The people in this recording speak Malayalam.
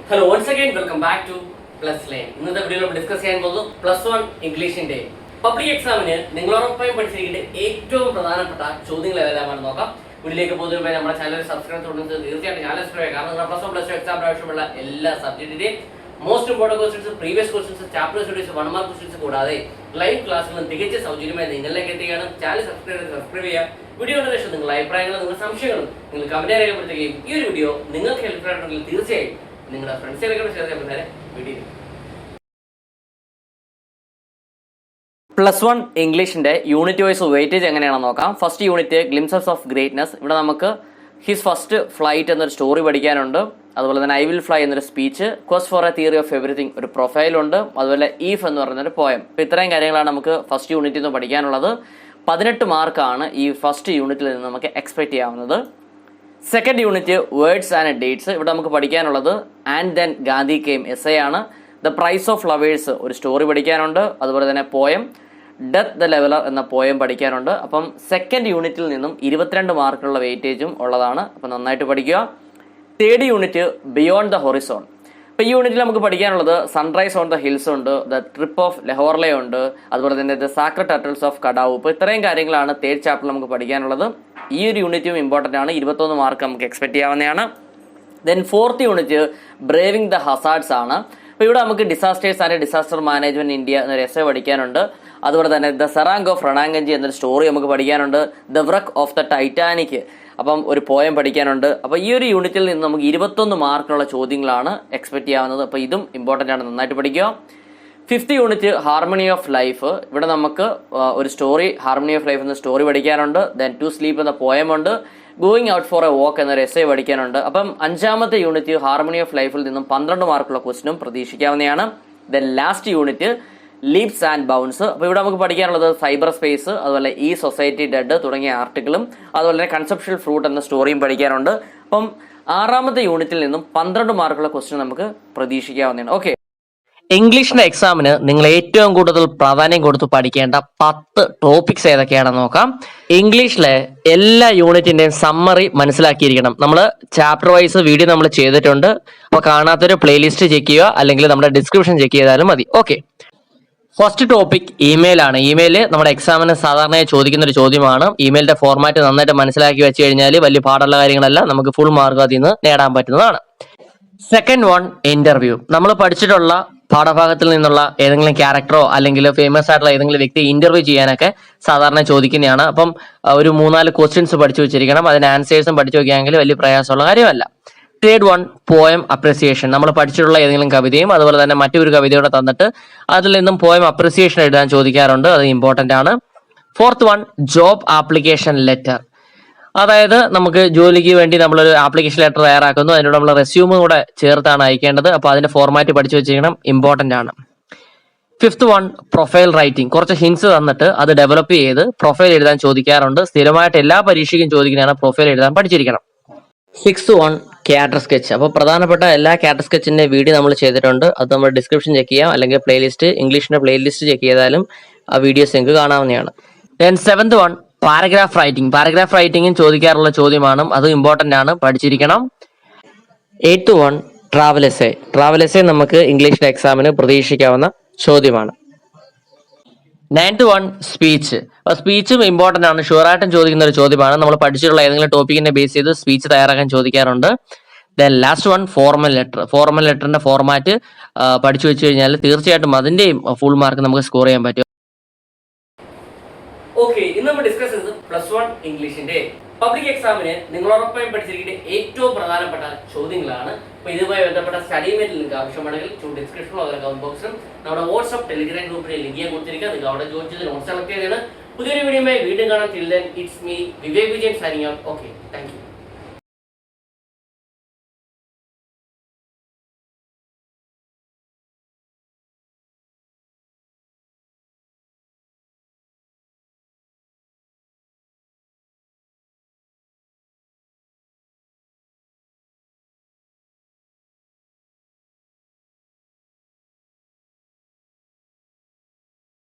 Hello once again welcome back to plus line. ഇന്നത്തെ വീഡിയോയിൽ നമ്മൾ ഡിസ്കസ് ചെയ്യാൻ പോകുന്നത് +1 ഇംഗ്ലീഷിന്റെ പബ്ലിക് എക്സാമിന് നിങ്ങളോടൊപ്പം പഠിച്ചിരിക്കേണ്ട ഏറ്റവും പ്രധാനപ്പെട്ട ചോദ്യങ്ങൾ ഏതെല്ലാമാണെന്ന് നോക്കാം. വീഡിയോയിലേക്ക് പോകുന്നതിന് നമ്മുടെ ചാനൽ സബ്സ്ക്രൈബ് തുടങ്ങുന്നത് തീർച്ചയായിട്ടും ചാനൽ സബ്സ്ക്രൈബ് ചെയ്യുക. കാരണം നിങ്ങൾ +1 +2 എക്സാമിന് ആവശ്യമുള്ള എല്ലാ സബ്ജക്റ്റിന്റെയും most important questions, previous questions, chapter studies, 1 mark questions കൂടാതെ ലൈവ് ക്ലാസ്സുകളും തികച്ച സൗജന്യമായി നിങ്ങളിലേക്ക് എത്തുകയാണ്. ചാനൽ സബ്സ്ക്രൈബ് ചെയ്യുക. വീഡിയോ കണ്ട ശേഷം നിങ്ങളുടെ അഭിപ്രായങ്ങളും നിങ്ങളുടെ സംശയങ്ങളും നിങ്ങൾ കമന്റ് രേഖപ്പെടുത്തുകയും ഈ ഒരു വീഡിയോ നിങ്ങൾക്ക് ഹെൽപ്ഫുൾ ആയിട്ടുണ്ടെങ്കിൽ തീർച്ചയായും നിങ്ങളുടെ ഫ്രണ്ട്സിലേക്ക് ഷെയർ ചെയ്യാൻ വീഡിയോ. +1 ഇംഗ്ലീഷിന്റെ യൂണിറ്റ് വൈസ് വെയിറ്റേജ് എങ്ങനെയാണെന്ന് നോക്കാം. First unit glimpses of greatness. ഇവിടെ നമുക്ക് ഹിസ് ഫസ്റ്റ് ഫ്ലൈറ്റ് എന്നൊരു സ്റ്റോറി പഠിക്കാനുണ്ട്. അതുപോലെ തന്നെ ഐ വിൽ ഫ്ലൈ എന്നൊരു speech, quest for A theory of everything ഒരു പ്രൊഫൈലുണ്ട്. അതുപോലെ ഈഫ് എന്ന് പറയുന്നൊരു പോയം. ഇത്രയും കാര്യങ്ങളാണ് നമുക്ക് ഫസ്റ്റ് യൂണിറ്റിൽ നിന്ന് പഠിക്കാനുള്ളത്. 18 മാർക്കാണ് ഈ ഫസ്റ്റ് യൂണിറ്റിൽ നിന്ന് നമുക്ക് എക്സ്പെക്ട് ചെയ്യാവുന്നത്. Second unit words and dates. ഇവിടെ നമുക്ക് പഠിക്കാനുള്ളത് and then Gandhi came as a ആണ്. ദ പ്രൈസ് ഓഫ് ലവേഴ്സ് ഒരു സ്റ്റോറി പഠിക്കാനുണ്ട്. അതുപോലെ തന്നെ പോയം ഡെത്ത് ദ ലെവലർ എന്ന പോയം പഠിക്കാനുണ്ട്. അപ്പം സെക്കൻഡ് യൂണിറ്റിൽ നിന്നും 22 മാർക്കുള്ള വെയിറ്റേജും ഉള്ളതാണ്. അപ്പം നന്നായിട്ട് പഠിക്കുക. Third unit beyond the Horizon. അപ്പോൾ ഈ യൂണിറ്റിൽ നമുക്ക് പഠിക്കാനുള്ളത് സൺറൈസ് ഓൺ ദ ഹിൽസ് ഉണ്ട്, ദ ട്രിപ്പ് ഓഫ് ലഹോർലെ ഉണ്ട്, അതുപോലെ തന്നെ ദ സാക്രഡ് ടർട്ടിൽസ് ഓഫ് കഡാവു. ഇപ്പോൾ ഇത്രയും കാര്യങ്ങളാണ് തേർഡ് ചാപ്റ്ററിൽ നമുക്ക് പഠിക്കാനുള്ളത്. ഈ ഒരു യൂണിറ്റും ഇമ്പോർട്ടൻ്റ് ആണ്. 21 മാർക്ക് നമുക്ക് എക്സ്പെക്ട് ചെയ്യാവുന്നതാണ്. Then fourth unit braving the hazards ആണ്. അപ്പോൾ ഇവിടെ നമുക്ക് disasters and disaster management India എന്നൊരു എസ്സേ പഠിക്കാനുണ്ട്. അതുപോലെ തന്നെ ദ സെറാങ് ഓഫ് റണാഗഞ്ചി എന്നൊരു സ്റ്റോറി നമുക്ക് പഠിക്കാനുണ്ട്. ദ വ്രക്ക് ഓഫ് ദ ടൈറ്റാനിക് അപ്പം ഒരു പോയം പഠിക്കാനുണ്ട്. അപ്പോൾ ഈ ഒരു യൂണിറ്റിൽ നിന്ന് നമുക്ക് 21 മാർക്കിനുള്ള ചോദ്യങ്ങളാണ് എക്സ്പെക്ട് ചെയ്യാവുന്നത്. അപ്പോൾ ഇതും ഇമ്പോർട്ടൻ്റ് ആണ്, നന്നായിട്ട് പഠിക്കുക. Fifth unit harmony of life. ഇവിടെ നമുക്ക് ഒരു സ്റ്റോറി ഹാർമണി ഓഫ് ലൈഫ് എന്ന സ്റ്റോറി പഠിക്കാനുണ്ട്. ദെൻ ടു സ്ലീപ്പ് എന്ന പോയം ഉണ്ട്. Going out for a walk എന്നൊരു എസ്സേ പഠിക്കാനുണ്ട്. അപ്പം അഞ്ചാമത്തെ യൂണിറ്റ് ഹാർമണി ഓഫ് ലൈഫിൽ നിന്നും 12 മാർക്കുള്ള ക്വസ്റ്റിനും പ്രതീക്ഷിക്കാവുന്നതാണ്. Then last unit leaps and bounds. അപ്പോൾ ഇവിടെ നമുക്ക് പഠിക്കാനുള്ളത് സൈബർ സ്പേസ്, അതുപോലെ ഈ സൊസൈറ്റി ഡെഡ് തുടങ്ങിയ ആർട്ടിക്കിളും അതുപോലെ തന്നെ കൺസെപ്ഷ്യൽ ഫ്രൂട്ട് എന്ന സ്റ്റോറിയും പഠിക്കാനുണ്ട്. അപ്പം ആറാമത്തെ യൂണിറ്റിൽ നിന്നും 12 മാർക്കുള്ള ക്വസ്റ്റ്യൻ നമുക്ക് പ്രതീക്ഷിക്കാവുന്നതാണ്. ഓക്കെ, ഇംഗ്ലീഷിന്റെ എക്സാമിന് നിങ്ങൾ ഏറ്റവും കൂടുതൽ പ്രാധാന്യം കൊടുത്ത് പഠിക്കേണ്ട 10 ടോപ്പിക്സ് ഏതൊക്കെയാണെന്ന് നോക്കാം. ഇംഗ്ലീഷിലെ എല്ലാ യൂണിറ്റിന്റെയും സമ്മറി മനസ്സിലാക്കിയിരിക്കണം. നമ്മൾ ചാപ്റ്റർ വൈസ് വീഡിയോ നമ്മൾ ചെയ്തിട്ടുണ്ട്. അപ്പോൾ കാണാത്തൊരു പ്ലേലിസ്റ്റ് ചെക്ക് ചെയ്യുക, അല്ലെങ്കിൽ നമ്മുടെ ഡിസ്ക്രിപ്ഷൻ ചെക്ക് ചെയ്താലും മതി. ഓക്കെ, ഫസ്റ്റ് ടോപ്പിക് ഇമെയിൽ ആണ്. ഇമെയിൽ നമ്മുടെ എക്സാമിന് സാധാരണയായി ചോദിക്കുന്ന ഒരു ചോദ്യമാണ്. ഇമെയിലിന്റെ ഫോർമാറ്റ് നന്നായിട്ട് മനസ്സിലാക്കി വെച്ച് കഴിഞ്ഞാൽ വലിയ പാടുള്ള കാര്യങ്ങളല്ല, നമുക്ക് ഫുൾ മാർക്ക് അതിൽ നിന്ന് നേടാൻ പറ്റുന്നതാണ്. Second one interview. നമ്മൾ പഠിച്ചിട്ടുള്ള പാഠഭാഗത്തിൽ നിന്നുള്ള ഏതെങ്കിലും ക്യാരക്ടറോ അല്ലെങ്കിൽ ഫേമസ് ആയിട്ടുള്ള ഏതെങ്കിലും വ്യക്തി ഇന്റർവ്യൂ ചെയ്യാനൊക്കെ സാധാരണ ചോദിക്കുന്നതാണ്. അപ്പം ഒരു 3-4 ക്വസ്റ്റ്യൻസ് പഠിച്ചു വെച്ചിരിക്കണം. അതിന് ആൻസേഴ്സും പഠിച്ചു വെക്കുകയാണെങ്കിൽ വലിയ പ്രയാസമുള്ള കാര്യമല്ല. Third one poem appreciation. നമ്മൾ പഠിച്ചിട്ടുള്ള ഏതെങ്കിലും കവിതയും അതുപോലെ തന്നെ മറ്റൊരു കവിതയോടെ തന്നിട്ട് അതിൽ നിന്നും പോയം അപ്രിസിയേഷൻ എഴുതാൻ ചോദിക്കാറുണ്ട്. അത് ഇമ്പോർട്ടൻ്റ് ആണ്. Fourth one job application letter. അതായത് നമുക്ക് ജോലിക്ക് വേണ്ടി നമ്മളൊരു ആപ്ലിക്കേഷൻ ലെറ്റർ തയ്യാറാക്കുന്നു, അതിനോട് നമ്മൾ റെസ്യൂമും കൂടെ ചേർത്താണ് അയക്കേണ്ടത്. അപ്പോൾ അതിന്റെ ഫോർമാറ്റ് പഠിച്ചു വെച്ചിരിക്കണം, ഇമ്പോർട്ടൻ്റ് ആണ്. Fifth one profile writing. കുറച്ച് ഹിൻസ് തന്നിട്ട് അത് ഡെവലപ്പ് ചെയ്ത് പ്രൊഫൈൽ എഴുതാൻ ചോദിക്കാറുണ്ട്. സ്ഥിരമായിട്ട് എല്ലാ പരീക്ഷയ്ക്കും ചോദിക്കുന്നതാണ്, പ്രൊഫൈൽ എഴുതാൻ പഠിച്ചിരിക്കണം. Sixth one character sketch. അപ്പോൾ പ്രധാനപ്പെട്ട എല്ലാ ക്യാരക്ടർ സ്കെച്ചിന്റെ വീഡിയോ നമ്മൾ ചെയ്തിട്ടുണ്ട്. അത് നമ്മൾ ഡിസ്ക്രിപ്ഷൻ ചെക്ക് ചെയ്യാം, അല്ലെങ്കിൽ പ്ലേലിസ്റ്റ് ഇംഗ്ലീഷിന്റെ പ്ലേലിസ്റ്റ് ചെക്ക് ചെയ്താലും ആ വീഡിയോസ് നിങ്ങൾക്ക് കാണാവുന്നതാണ്. Then seventh one paragraph writing. Paragraph റൈറ്റിംഗും ചോദിക്കാറുള്ള ചോദ്യമാണ്, അത് ഇമ്പോർട്ടൻ്റ് ആണ്, പഠിച്ചിരിക്കണം. Eighth one travel essay. Travel essay നമുക്ക് ഇംഗ്ലീഷിന്റെ എക്സാമിന് പ്രതീക്ഷിക്കാവുന്ന ചോദ്യമാണ്. Ninth one speech. അപ്പോൾ സ്പീച്ചും ഇമ്പോർട്ടൻ്റ് ആണ്, ഷുവറായിട്ടും ചോദിക്കുന്ന ഒരു ചോദ്യമാണ്. നമ്മൾ പഠിച്ചിട്ടുള്ള ഏതെങ്കിലും ടോപ്പിക്കിനെ ബേസ് ചെയ്ത് സ്പീച്ച് തയ്യാറാക്കാൻ ചോദിക്കാറുണ്ട്. Then last one formal letter. Formal ലെറ്ററിന്റെ ഫോർമാറ്റ് പഠിച്ചു വെച്ച് കഴിഞ്ഞാൽ തീർച്ചയായിട്ടും അതിന്റെയും ഫുൾ മാർക്ക് നമുക്ക് സ്കോർ ചെയ്യാൻ പറ്റും. ഓക്കെ, ഇന്ന് നമ്മൾ ഡിസ്കസ് ചെയ്തത് +1 ഇംഗ്ലീഷിന്റെ പബ്ലിക് എക്സാമിന് നിങ്ങളോടൊപ്പം പഠിച്ചിരിക്കുന്ന ഏറ്റവും പ്രധാനപ്പെട്ട ചോദ്യങ്ങളാണ്. അപ്പോൾ ഇതുമായി ബന്ധപ്പെട്ട സ്റ്റഡി മെറ്റീരിയൽ നിങ്ങൾക്ക് ആവശ്യമാണെങ്കിൽ ഡിസ്ക്രിപ്ഷനിലോ അതുപോലെ കമന്റ് ബോക്സിലും നമ്മുടെ വാട്സ്ആപ്പ് ടെലിഗ്രാം ഗ്രൂപ്പിലെ ലിങ്ക് ഞാൻ കൊടുത്തിരിക്കുക. നിങ്ങൾ അവിടെ ജോയിൻ ചെയ്ത് നോട്ട്സ് കളക്ട് ചെയ്താണ്. പുതിയൊരു വീഡിയോയുമായി വീണ്ടും കാണാം. Till then it's me Vivek Vijayan signing out. Okay, thank you.